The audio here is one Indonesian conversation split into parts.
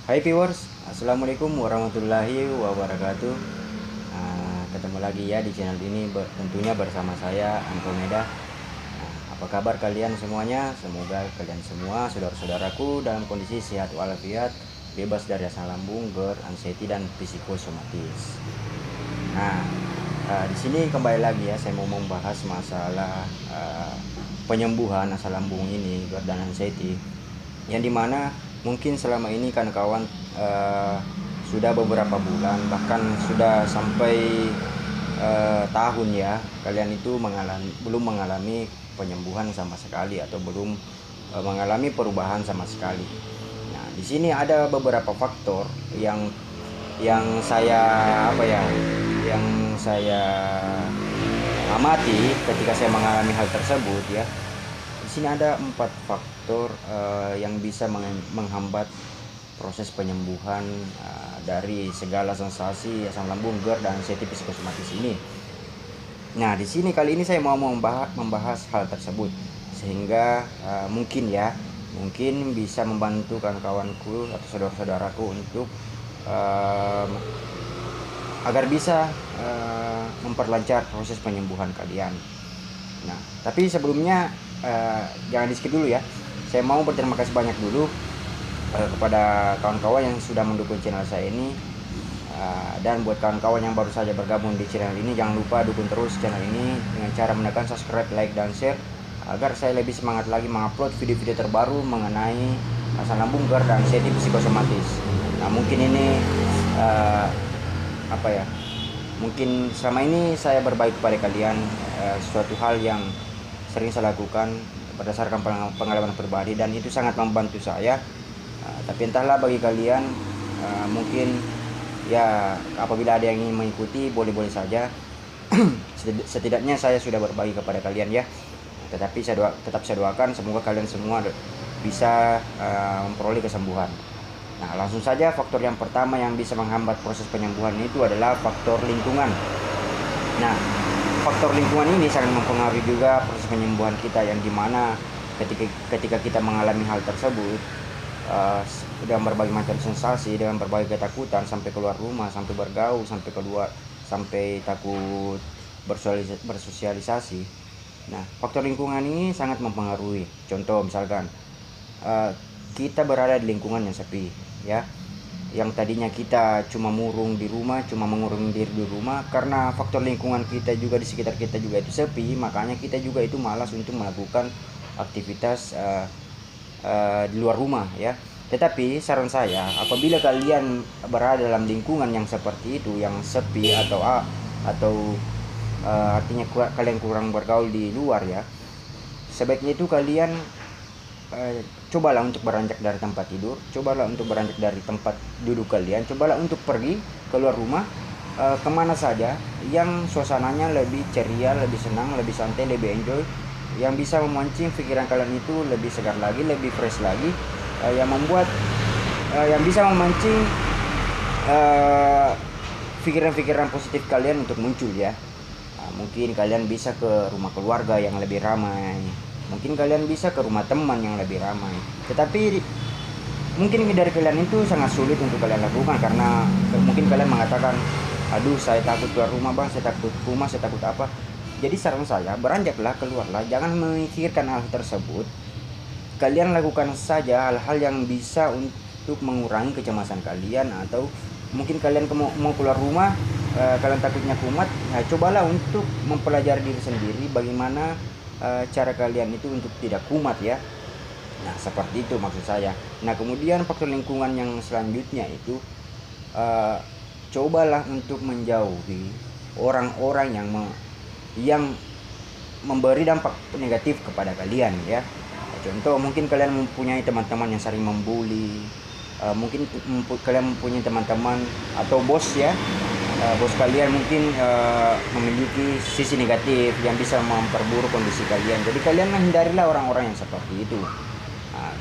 Hai viewers, Assalamualaikum warahmatullahi wabarakatuh. Ketemu lagi ya di channel ini, tentunya bersama saya Andromeda. Apa kabar kalian semuanya? Semoga kalian semua, saudara-saudaraku, dalam kondisi sehat walafiat, bebas dari asam lambung, GERD, anxiety, dan psikosomatis. Nah, di sini kembali lagi ya, saya mau membahas masalah penyembuhan asam lambung ini, GERD dan anxiety, yang dimana mungkin selama ini kan kawan sudah beberapa bulan, bahkan sudah sampai tahun ya, kalian itu belum mengalami penyembuhan sama sekali, atau belum mengalami perubahan sama sekali. Nah, di sini ada beberapa faktor yang saya yang saya amati ketika saya mengalami hal tersebut ya. Di sini ada 4 faktor yang bisa menghambat proses penyembuhan dari segala sensasi asam lambung, GERD, dan anxiety psikosomatis ini. Nah, di sini kali ini saya mau membahas hal tersebut, sehingga mungkin bisa membantu kawan-kawanku atau saudara-saudaraku untuk agar bisa memperlancar proses penyembuhan kalian. Nah, tapi sebelumnya jangan di skip dulu ya. Saya mau berterima kasih banyak dulu kepada kawan-kawan yang sudah mendukung channel saya ini, dan buat kawan-kawan yang baru saja bergabung di channel ini, jangan lupa dukung terus channel ini dengan cara menekan subscribe, like, dan share agar saya lebih semangat lagi mengupload video-video terbaru mengenai asam lambung, GERD, dan anxiety psikosomatis. Nah, mungkin ini mungkin selama ini saya berbagi kepada kalian suatu hal yang sering saya lakukan berdasarkan pengalaman pribadi, dan itu sangat membantu saya. Tapi entahlah bagi kalian, mungkin ya apabila ada yang ingin mengikuti, boleh-boleh saja. Setidaknya saya sudah berbagi kepada kalian ya. Tetapi tetap saya doakan semoga kalian semua bisa memperoleh kesembuhan. Nah, langsung saja, faktor yang pertama yang bisa menghambat proses penyembuhan itu adalah faktor lingkungan. Nah, faktor lingkungan ini sangat mempengaruhi juga proses penyembuhan kita, yang dimana ketika kita mengalami hal tersebut dengan berbagai macam sensasi, dengan berbagai ketakutan, sampai keluar rumah, sampai bergaul, sampai takut bersosialisasi. Nah, faktor lingkungan ini sangat mempengaruhi. Contoh misalkan kita berada di lingkungan yang sepi ya, yang tadinya kita cuma mengurung diri di rumah, karena faktor lingkungan kita juga di sekitar kita juga itu sepi, makanya kita juga itu malas untuk melakukan aktivitas di luar rumah ya. Tetapi saran saya, apabila kalian berada dalam lingkungan yang seperti itu, yang sepi atau artinya kalian kurang bergaul di luar ya, sebaiknya itu kalian cobalah untuk beranjak dari tempat tidur, cobalah untuk beranjak dari tempat duduk kalian, cobalah untuk pergi keluar rumah kemana saja yang suasananya lebih ceria, lebih senang, lebih santai, lebih enjoy, yang bisa memancing pikiran kalian itu lebih segar lagi, lebih fresh lagi, yang bisa memancing pikiran-pikiran positif kalian untuk muncul ya. Mungkin kalian bisa ke rumah keluarga yang lebih ramai, mungkin kalian bisa ke rumah teman yang lebih ramai. Tetapi mungkin dari kalian itu sangat sulit untuk kalian lakukan, karena mungkin kalian mengatakan, aduh saya takut keluar rumah bang, saya takut rumah, saya takut apa. Jadi saran saya, beranjaklah, keluarlah, jangan memikirkan hal tersebut. Kalian lakukan saja hal-hal yang bisa untuk mengurangi kecemasan kalian. Atau mungkin kalian mau keluar rumah, kalian takutnya kumat, nah cobalah untuk mempelajari diri sendiri bagaimana cara kalian itu untuk tidak kumat ya. Nah, seperti itu maksud saya. Nah, kemudian faktor lingkungan yang selanjutnya itu, cobalah untuk menjauhi orang-orang yang memberi dampak negatif kepada kalian ya. Contoh, mungkin kalian mempunyai teman-teman yang sering membuli, mungkin kalian mempunyai teman-teman atau bos ya, bos kalian mungkin memiliki sisi negatif yang bisa memperburuk kondisi kalian. Jadi kalian hindarilah orang-orang yang seperti itu.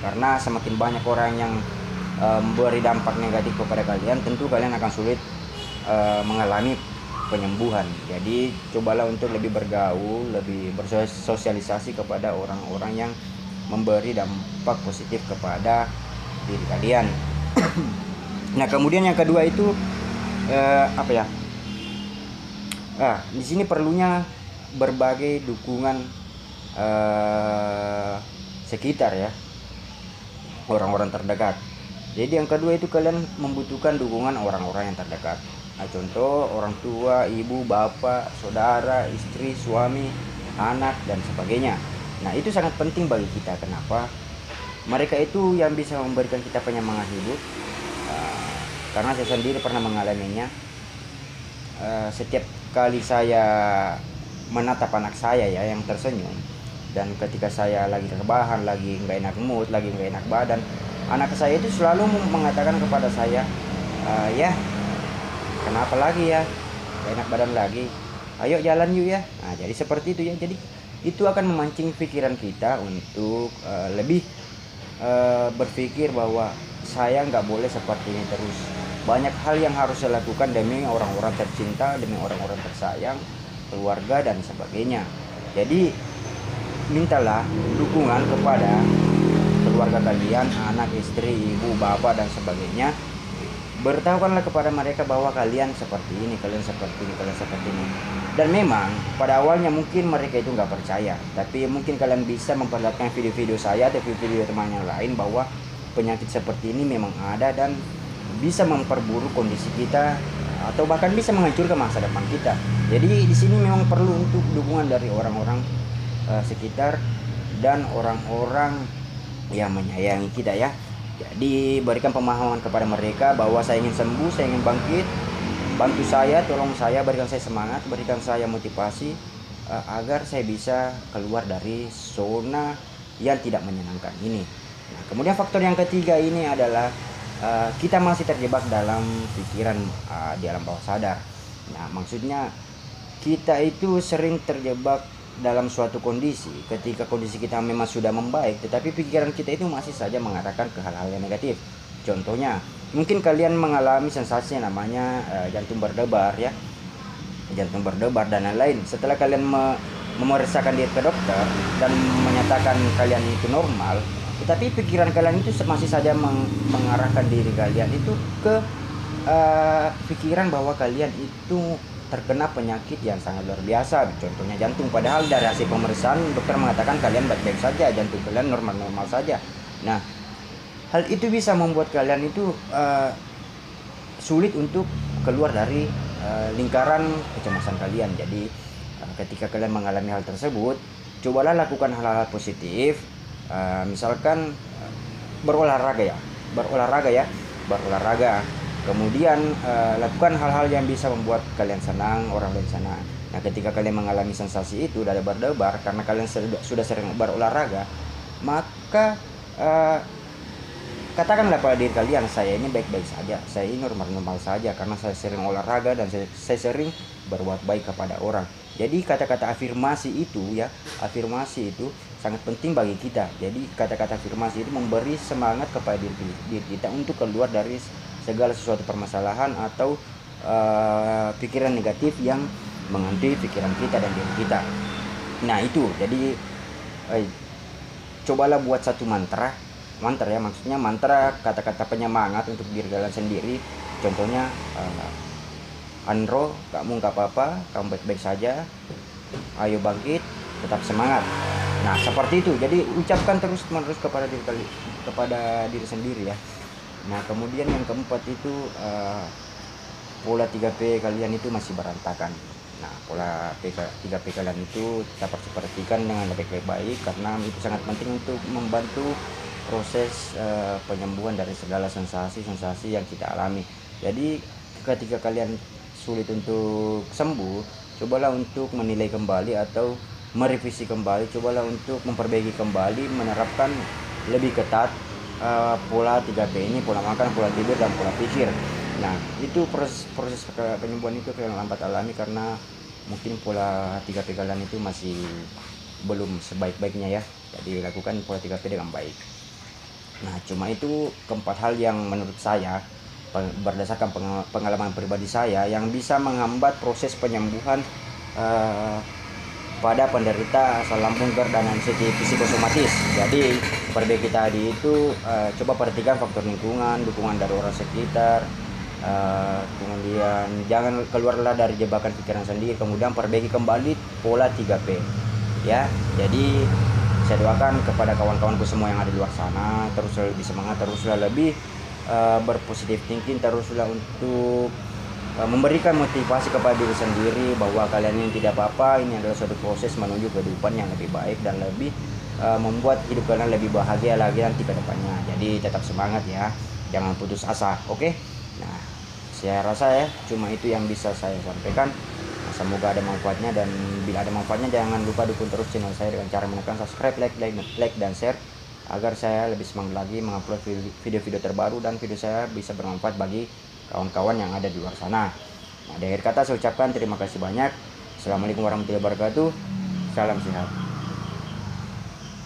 Karena semakin banyak orang yang memberi dampak negatif kepada kalian, tentu kalian akan sulit mengalami penyembuhan. Jadi cobalah untuk lebih bergaul, lebih bersosialisasi kepada orang-orang yang memberi dampak positif kepada diri kalian. Nah, kemudian yang kedua itu apa ya? Di sini perlunya berbagai dukungan sekitar ya, orang-orang terdekat. Jadi yang kedua itu kalian membutuhkan dukungan orang-orang yang terdekat. Nah, contoh orang tua, ibu, bapak, saudara, istri, suami, anak dan sebagainya. Nah, itu sangat penting bagi kita. Kenapa? Mereka itu yang bisa memberikan kita penyemangat hidup. Karena saya sendiri pernah mengalaminya. Setiap kali saya menatap anak saya ya yang tersenyum, dan ketika saya lagi rebahan, lagi nggak enak mood, lagi nggak enak badan, anak saya itu selalu mengatakan kepada saya, ya kenapa lagi ya, nggak enak badan lagi, ayo jalan yuk ya. Nah, jadi seperti itu ya. Jadi itu akan memancing pikiran kita untuk lebih berpikir bahwa saya nggak boleh seperti ini terus. Banyak hal yang harus saya lakukan demi orang-orang tercinta, demi orang-orang tersayang, keluarga dan sebagainya. Jadi mintalah dukungan kepada keluarga kalian, anak, istri, ibu, bapak dan sebagainya. Beritahukanlah kepada mereka bahwa kalian seperti ini, kalian seperti ini, kalian seperti ini. Dan memang pada awalnya mungkin mereka itu nggak percaya, tapi mungkin kalian bisa memperlihatkan video-video saya atau video teman yang lain bahwa penyakit seperti ini memang ada dan bisa memperburuk kondisi kita atau bahkan bisa menghancurkan masa depan kita. Jadi di sini memang perlu untuk dukungan dari orang-orang sekitar dan orang-orang yang menyayangi kita ya. Jadi berikan pemahaman kepada mereka bahwa saya ingin sembuh, saya ingin bangkit. Bantu saya, tolong saya, berikan saya semangat, berikan saya motivasi agar saya bisa keluar dari zona yang tidak menyenangkan ini. Nah, kemudian faktor yang ketiga ini adalah kita masih terjebak dalam pikiran di alam bawah sadar. Nah, maksudnya kita itu sering terjebak dalam suatu kondisi ketika kondisi kita memang sudah membaik, tetapi pikiran kita itu masih saja mengarahkan ke hal-hal yang negatif. Contohnya, mungkin kalian mengalami sensasi yang namanya jantung berdebar ya, jantung berdebar dan lain-lain. Setelah kalian memeriksakan diri ke dokter dan menyatakan kalian itu normal, tetapi pikiran kalian itu masih saja mengarahkan diri kalian itu ke pikiran bahwa kalian itu terkena penyakit yang sangat luar biasa, contohnya jantung. Padahal dari hasil pemeriksaan dokter mengatakan kalian baik-baik saja, jantung kalian normal-normal saja. Nah, hal itu bisa membuat kalian itu sulit untuk keluar dari lingkaran kecemasan kalian. Jadi ketika kalian mengalami hal tersebut, cobalah lakukan hal-hal positif. Misalkan berolahraga ya, kemudian lakukan hal-hal yang bisa membuat kalian senang, orang lain senang. Nah, ketika kalian mengalami sensasi itu dada berdebar karena kalian sudah sering berolahraga, maka katakanlah pada diri kalian, saya ini baik-baik saja, saya ini normal-normal saja karena saya sering olahraga dan saya sering berbuat baik kepada orang. Jadi kata-kata afirmasi itu ya, afirmasi itu sangat penting bagi kita. Jadi kata-kata afirmasi itu memberi semangat kepada diri kita untuk keluar dari segala sesuatu permasalahan atau pikiran negatif yang menghantui pikiran kita dan diri kita. Nah, itu jadi cobalah buat satu mantra ya, maksudnya mantra kata-kata penyemangat untuk diri kalian sendiri. Contohnya Andro, kamu nggak apa-apa, kamu baik-baik saja, ayo bangkit, tetap semangat. Nah, seperti itu. Jadi ucapkan terus-menerus kepada diri sendiri ya. Nah, kemudian yang keempat itu pola 3P kalian itu masih berantakan. Nah, pola 3P kalian itu kita perhatikan dengan lebih baik karena itu sangat penting untuk membantu proses penyembuhan dari segala sensasi-sensasi yang kita alami. Jadi ketika kalian sulit untuk sembuh, cobalah untuk menilai kembali atau merevisi kembali, cobalah untuk memperbaiki kembali, menerapkan lebih ketat pola 3P ini, pola makan, pola tidur, dan pola pikir. Nah, itu proses penyembuhan itu kalian lambat alami karena mungkin pola 3P kalian itu masih belum sebaik-baiknya ya. Jadi lakukan pola 3P dengan baik. Nah, cuma itu keempat hal yang menurut saya berdasarkan pengalaman pribadi saya yang bisa menghambat proses penyembuhan pada penderita asam lambung, GERD, dan anxiety psikosomatis. Jadi perbaiki tadi itu coba perhatikan faktor lingkungan, dukungan dari orang sekitar, kemudian jangan keluarlah dari jebakan pikiran sendiri, kemudian perbaiki kembali pola 3P ya. Jadi saya doakan kepada kawan-kawanku semua yang ada di luar sana, teruslah lebih semangat, teruslah lebih berpositif thinking, teruslah untuk memberikan motivasi kepada diri sendiri bahwa kalian ini tidak apa-apa, ini adalah suatu proses menuju kehidupan yang lebih baik dan lebih membuat hidup kalian lebih bahagia lagi nanti ke depannya. Jadi tetap semangat ya, jangan putus asa, oke? Nah, saya rasa ya cuma itu yang bisa saya sampaikan. Semoga ada manfaatnya, dan bila ada manfaatnya jangan lupa dukung terus channel saya dengan cara menekan subscribe, like dan share agar saya lebih semangat lagi mengupload video-video terbaru dan video saya bisa bermanfaat bagi kawan-kawan yang ada di luar sana. Nah, di akhir kata saya ucapkan terima kasih banyak. Assalamualaikum warahmatullahi wabarakatuh. Salam sehat.